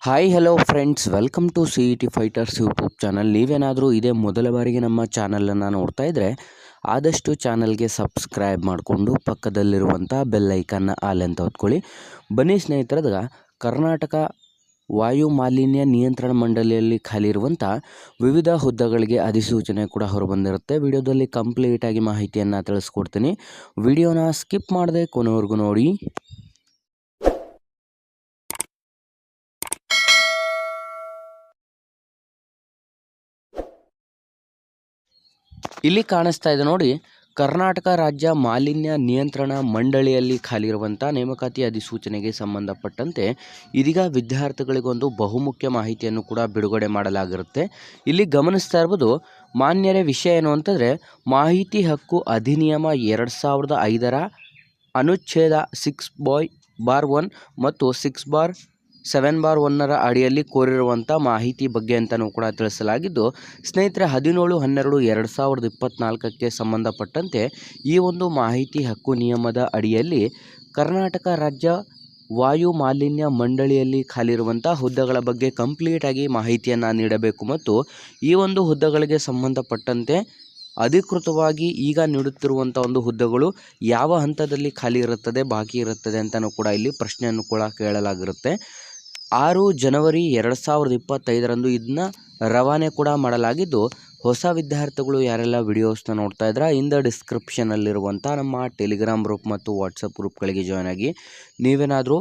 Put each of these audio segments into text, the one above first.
Hi hello friends, welcome to C E T fighters YouTube channel. ನೀವೇನಾದರೂ ಇದೇ ಮೊದಲ ಬಾರಿಗೆ ನಮ್ಮ ಚಾನಲನ್ನು ನೋಡ್ತಾ ಇದ್ದರೆ ಆದಷ್ಟು ಚಾನಲ್ಗೆ ಸಬ್ಸ್ಕ್ರೈಬ್ ಮಾಡಿಕೊಂಡು ಪಕ್ಕದಲ್ಲಿರುವಂಥ ಬೆಲ್ ಐಕನ್ನ ಆಲ್ ಅಂತ ಹೊತ್ಕೊಳ್ಳಿ. ಬನ್ನಿ ಸ್ನೇಹಿತರದ ಕರ್ನಾಟಕ ವಾಯು ಮಾಲಿನ್ಯ ನಿಯಂತ್ರಣ ಮಂಡಳಿಯಲ್ಲಿ ಖಾಲಿ ಇರುವಂಥ ವಿವಿಧ ಹುದ್ದೆಗಳಿಗೆ ಅಧಿಸೂಚನೆ ಕೂಡ ಹೊರಬಂದಿರುತ್ತೆ. ವಿಡಿಯೋದಲ್ಲಿ ಕಂಪ್ಲೀಟಾಗಿ ಮಾಹಿತಿಯನ್ನು ತಿಳಿಸ್ಕೊಡ್ತೀನಿ. ವಿಡಿಯೋನ ಸ್ಕಿಪ್ ಮಾಡದೆ ಕೊನೆವರೆಗೂ ನೋಡಿ. ಇಲ್ಲಿ ಕಾಣಿಸ್ತಾ ಇದೆ ನೋಡಿ, ಕರ್ನಾಟಕ ರಾಜ್ಯ ಮಾಲಿನ್ಯ ನಿಯಂತ್ರಣ ಮಂಡಳಿಯಲ್ಲಿ ಖಾಲಿ ಇರುವಂಥ ನೇಮಕಾತಿ ಅಧಿಸೂಚನೆಗೆ ಸಂಬಂಧಪಟ್ಟಂತೆ ಇದೀಗ ವಿದ್ಯಾರ್ಥಿಗಳಿಗೊಂದು ಬಹುಮುಖ್ಯ ಮಾಹಿತಿಯನ್ನು ಕೂಡ ಬಿಡುಗಡೆ ಮಾಡಲಾಗಿರುತ್ತೆ. ಇಲ್ಲಿ ಗಮನಿಸ್ತಾ ಇರ್ಬೋದು, ಮಾನ್ಯರೇ, ವಿಷಯ ಏನು ಅಂತಂದರೆ, ಮಾಹಿತಿ ಹಕ್ಕು ಅಧಿನಿಯಮ 2005ರ ಅನುಚ್ಛೇದ 6/1 ಮತ್ತು 6/7/1ರ ಅಡಿಯಲ್ಲಿ ಕೋರಿರುವಂಥ ಮಾಹಿತಿ ಬಗ್ಗೆ ಅಂತಲೂ ಕೂಡ ತಿಳಿಸಲಾಗಿದ್ದು, ಸ್ನೇಹಿತರೆ 17/12/2024ಕ್ಕೆ ಸಂಬಂಧಪಟ್ಟಂತೆ ಈ ಒಂದು ಮಾಹಿತಿ ಹಕ್ಕು ನಿಯಮದ ಅಡಿಯಲ್ಲಿ ಕರ್ನಾಟಕ ರಾಜ್ಯ ವಾಯು ಮಾಲಿನ್ಯ ಮಂಡಳಿಯಲ್ಲಿ ಖಾಲಿರುವಂಥ ಹುದ್ದೆಗಳ ಬಗ್ಗೆ ಕಂಪ್ಲೀಟಾಗಿ ಮಾಹಿತಿಯನ್ನು ನೀಡಬೇಕು ಮತ್ತು ಈ ಒಂದು ಹುದ್ದೆಗಳಿಗೆ ಸಂಬಂಧಪಟ್ಟಂತೆ ಅಧಿಕೃತವಾಗಿ ಈಗ ನೀಡುತ್ತಿರುವಂಥ ಒಂದು ಹುದ್ದೆಗಳು ಯಾವ ಹಂತದಲ್ಲಿ ಖಾಲಿ ಇರುತ್ತದೆ, ಬಾಕಿ ಇರುತ್ತದೆ ಅಂತಲೂ ಕೂಡ ಇಲ್ಲಿ ಪ್ರಶ್ನೆಯನ್ನು ಕೂಡ ಕೇಳಲಾಗಿರುತ್ತೆ. 6 ಜನವರಿ 2025ರಂದು ಇದನ್ನ ರವಾನೆ ಕೂಡ ಮಾಡಲಾಗಿದ್ದು, ಹೊಸ ವಿದ್ಯಾರ್ಥಿಗಳು ಯಾರೆಲ್ಲ ವಿಡಿಯೋಸ್ನ ನೋಡ್ತಾ ಇದ್ರೆ ಇಂದ ಡಿಸ್ಕ್ರಿಪ್ಷನಲ್ಲಿರುವಂಥ ನಮ್ಮ ಟೆಲಿಗ್ರಾಮ್ ಗ್ರೂಪ್ ಮತ್ತು ವಾಟ್ಸಪ್ ಗ್ರೂಪ್ಗಳಿಗೆ ಜಾಯ್ನ್ ಆಗಿ. ನೀವೇನಾದರೂ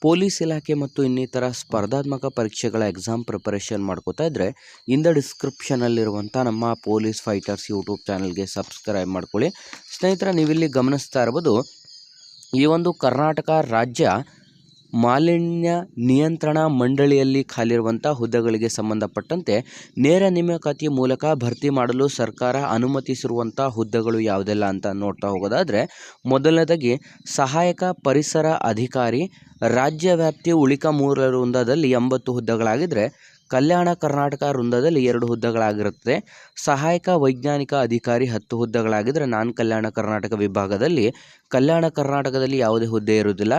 ಪೊಲೀಸ್ ಇಲಾಖೆ ಮತ್ತು ಇನ್ನಿತರ ಸ್ಪರ್ಧಾತ್ಮಕ ಪರೀಕ್ಷೆಗಳ ಎಕ್ಸಾಮ್ ಪ್ರಿಪರೇಷನ್ ಮಾಡ್ಕೋತಾ ಇದ್ದರೆ ಇಂದ ಡಿಸ್ಕ್ರಿಪ್ಷನಲ್ಲಿರುವಂಥ ನಮ್ಮ ಪೊಲೀಸ್ ಫೈಟರ್ಸ್ ಯೂಟ್ಯೂಬ್ ಚಾನಲ್ಗೆ ಸಬ್ಸ್ಕ್ರೈಬ್ ಮಾಡ್ಕೊಳ್ಳಿ. ಸ್ನೇಹಿತರೆ, ನೀವಿಲ್ಲಿ ಗಮನಿಸ್ತಾ ಇರ್ಬೋದು, ಈ ಒಂದು ಕರ್ನಾಟಕ ರಾಜ್ಯ ಮಾಲಿನ್ಯ ನಿಯಂತ್ರಣ ಮಂಡಳಿಯಲ್ಲಿ ಖಾಲಿರುವಂಥ ಹುದ್ದೆಗಳಿಗೆ ಸಂಬಂಧಪಟ್ಟಂತೆ ನೇರ ನೇಮಕಾತಿ ಮೂಲಕ ಭರ್ತಿ ಮಾಡಲು ಸರ್ಕಾರ ಅನುಮತಿಸಿರುವಂಥ ಹುದ್ದೆಗಳು ಯಾವುದೆಲ್ಲ ಅಂತ ನೋಡ್ತಾ ಹೋಗೋದಾದರೆ, ಮೊದಲನೇದಾಗಿ ಸಹಾಯಕ ಪರಿಸರ ಅಧಿಕಾರಿ, ರಾಜ್ಯ ವ್ಯಾಪ್ತಿ ಉಳಿಕ 3 ವೃಂದದಲ್ಲಿ 80 ಹುದ್ದೆಗಳಾಗಿದ್ದರೆ ಕಲ್ಯಾಣ ಕರ್ನಾಟಕ ವೃಂದದಲ್ಲಿ 2 ಹುದ್ದೆಗಳಾಗಿರುತ್ತದೆ. ಸಹಾಯಕ ವೈಜ್ಞಾನಿಕ ಅಧಿಕಾರಿ 10 ಹುದ್ದೆಗಳಾಗಿದ್ದರೆ ನಾನ್ ಕಲ್ಯಾಣ ಕರ್ನಾಟಕ ವಿಭಾಗದಲ್ಲಿ ಕಲ್ಯಾಣ ಕರ್ನಾಟಕದಲ್ಲಿ ಯಾವುದೇ ಹುದ್ದೆ ಇರುವುದಿಲ್ಲ.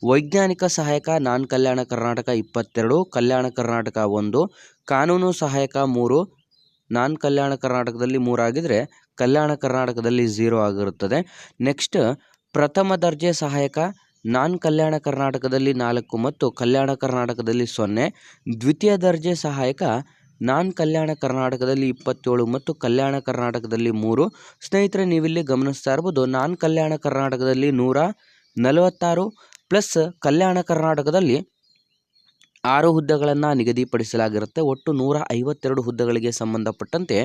ವೈಜ್ಞಾನಿಕ ಸಹಾಯಕ ನಾನ್ ಕಲ್ಯಾಣ ಕರ್ನಾಟಕ 22, ಕಲ್ಯಾಣ ಕರ್ನಾಟಕ 1, ಕಾನೂನು ಸಹಾಯಕ 3, ನಾನ್ ಕಲ್ಯಾಣ ಕರ್ನಾಟಕದಲ್ಲಿ 3 ಆಗಿದ್ದರೆ ಕಲ್ಯಾಣ ಕರ್ನಾಟಕದಲ್ಲಿ 0 ಆಗಿರುತ್ತದೆ. ನೆಕ್ಸ್ಟ್ ಪ್ರಥಮ ದರ್ಜೆ ಸಹಾಯಕ ನಾನ್ ಕಲ್ಯಾಣ ಕರ್ನಾಟಕದಲ್ಲಿ 4 ಮತ್ತು ಕಲ್ಯಾಣ ಕರ್ನಾಟಕದಲ್ಲಿ 0, ದ್ವಿತೀಯ ದರ್ಜೆ ಸಹಾಯಕ ನಾನ್ ಕಲ್ಯಾಣ ಕರ್ನಾಟಕದಲ್ಲಿ 27 ಮತ್ತು ಕಲ್ಯಾಣ ಕರ್ನಾಟಕದಲ್ಲಿ 3. ಸ್ನೇಹಿತರೆ, ನೀವಿಲ್ಲಿ ಗಮನಿಸ್ತಾ ಇರ್ಬೋದು, ನಾನ್ ಕಲ್ಯಾಣ ಕರ್ನಾಟಕದಲ್ಲಿ 146 ಪ್ಲಸ್ ಕಲ್ಯಾಣ ಕರ್ನಾಟಕದಲ್ಲಿ 6 ಹುದ್ದೆಗಳನ್ನು ನಿಗದಿಪಡಿಸಲಾಗಿರುತ್ತೆ. ಒಟ್ಟು 152 ಹುದ್ದೆಗಳಿಗೆ ಸಂಬಂಧಪಟ್ಟಂತೆ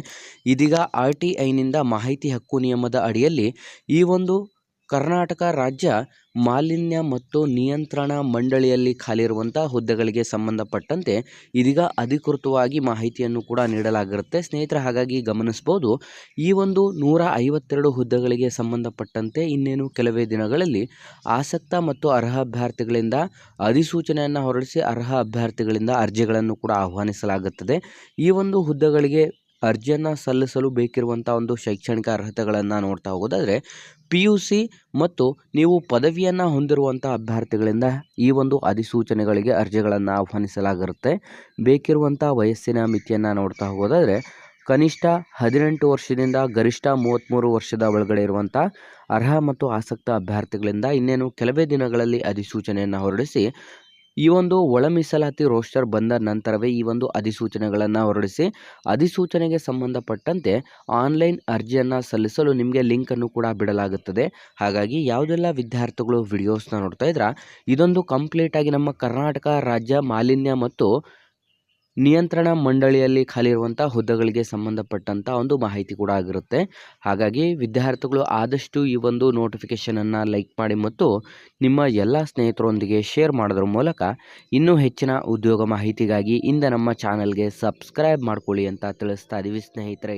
ಇದೀಗ RTIನಿಂದ ಮಾಹಿತಿ ಹಕ್ಕು ನಿಯಮದ ಅಡಿಯಲ್ಲಿ ಈ ಒಂದು ಕರ್ನಾಟಕ ರಾಜ್ಯ ಮಾಲಿನ್ಯ ಮತ್ತು ನಿಯಂತ್ರಣ ಮಂಡಳಿಯಲ್ಲಿ ಖಾಲಿರುವಂಥ ಹುದ್ದೆಗಳಿಗೆ ಸಂಬಂಧಪಟ್ಟಂತೆ ಇದೀಗ ಅಧಿಕೃತವಾಗಿ ಮಾಹಿತಿಯನ್ನು ಕೂಡ ನೀಡಲಾಗಿರುತ್ತೆ. ಸ್ನೇಹಿತರೆ, ಹಾಗಾಗಿ ಗಮನಿಸ್ಬೋದು, ಈ ಒಂದು 152 ಹುದ್ದೆಗಳಿಗೆ ಸಂಬಂಧಪಟ್ಟಂತೆ ಇನ್ನೇನು ಕೆಲವೇ ದಿನಗಳಲ್ಲಿ ಆಸಕ್ತ ಮತ್ತು ಅರ್ಹ ಅಭ್ಯರ್ಥಿಗಳಿಂದ ಅಧಿಸೂಚನೆಯನ್ನು ಹೊರಡಿಸಿ ಅರ್ಹ ಅಭ್ಯರ್ಥಿಗಳಿಂದ ಅರ್ಜಿಗಳನ್ನು ಕೂಡ ಆಹ್ವಾನಿಸಲಾಗುತ್ತದೆ. ಈ ಒಂದು ಹುದ್ದೆಗಳಿಗೆ ಅರ್ಜಿಯನ್ನು ಸಲ್ಲಿಸಲು ಬೇಕಿರುವಂಥ ಒಂದು ಶೈಕ್ಷಣಿಕ ಅರ್ಹತೆಗಳನ್ನು ನೋಡ್ತಾ ಹೋಗೋದಾದರೆ PUC ಮತ್ತು ನೀವು ಪದವಿಯನ್ನು ಹೊಂದಿರುವಂಥ ಅಭ್ಯರ್ಥಿಗಳಿಂದ ಈ ಒಂದು ಅಧಿಸೂಚನೆಗಳಿಗೆ ಅರ್ಜಿಗಳನ್ನು ಆಹ್ವಾನಿಸಲಾಗಿರುತ್ತೆ. ಬೇಕಿರುವಂಥ ವಯಸ್ಸಿನ ಮಿತಿಯನ್ನು ನೋಡ್ತಾ ಹೋಗೋದಾದರೆ ಕನಿಷ್ಠ 18 ವರ್ಷದಿಂದ ಗರಿಷ್ಠ 33 ವರ್ಷದ ಒಳಗಡೆ ಇರುವಂಥ ಅರ್ಹ ಮತ್ತು ಆಸಕ್ತ ಅಭ್ಯರ್ಥಿಗಳಿಂದ ಇನ್ನೇನು ಕೆಲವೇ ದಿನಗಳಲ್ಲಿ ಅಧಿಸೂಚನೆಯನ್ನು ಹೊರಡಿಸಿ ಈ ಒಂದು ಒಳ ಮೀಸಲಾತಿ ರೋಸ್ಟರ್ ಬಂದ ನಂತರವೇ ಈ ಒಂದು ಅಧಿಸೂಚನೆಗಳನ್ನು ಹೊರಡಿಸಿ ಅಧಿಸೂಚನೆಗೆ ಸಂಬಂಧಪಟ್ಟಂತೆ ಆನ್ಲೈನ್ ಅರ್ಜಿಯನ್ನು ಸಲ್ಲಿಸಲು ನಿಮಗೆ ಲಿಂಕನ್ನು ಕೂಡ ಬಿಡಲಾಗುತ್ತದೆ. ಹಾಗಾಗಿ ಯಾವುದೆಲ್ಲ ವಿದ್ಯಾರ್ಥಿಗಳು ವಿಡಿಯೋಸ್ನ ನೋಡ್ತಾ ಇದ್ರೆ ಇದೊಂದು ಕಂಪ್ಲೀಟಾಗಿ ನಮ್ಮ ಕರ್ನಾಟಕ ರಾಜ್ಯ ಮಾಲಿನ್ಯ ಮತ್ತು ನಿಯಂತ್ರಣ ಮಂಡಳಿಯಲ್ಲಿ ಖಾಲಿ ಇರುವಂಥ ಹುದ್ದೆಗಳಿಗೆ ಸಂಬಂಧಪಟ್ಟಂಥ ಒಂದು ಮಾಹಿತಿ ಕೂಡ ಆಗಿರುತ್ತೆ. ಹಾಗಾಗಿ ವಿದ್ಯಾರ್ಥಿಗಳು ಆದಷ್ಟು ಈ ಒಂದು ನೋಟಿಫಿಕೇಷನನ್ನು ಲೈಕ್ ಮಾಡಿ ಮತ್ತು ನಿಮ್ಮ ಎಲ್ಲ ಸ್ನೇಹಿತರೊಂದಿಗೆ ಶೇರ್ ಮಾಡೋದ್ರ ಮೂಲಕ ಇನ್ನೂ ಹೆಚ್ಚಿನ ಉದ್ಯೋಗ ಮಾಹಿತಿಗಾಗಿ ಇಂದ ನಮ್ಮ ಚಾನಲ್ಗೆ ಸಬ್ಸ್ಕ್ರೈಬ್ ಮಾಡ್ಕೊಳ್ಳಿ ಅಂತ ತಿಳಿಸ್ತಾ ಇದ್ದೀವಿ ಸ್ನೇಹಿತರೆ.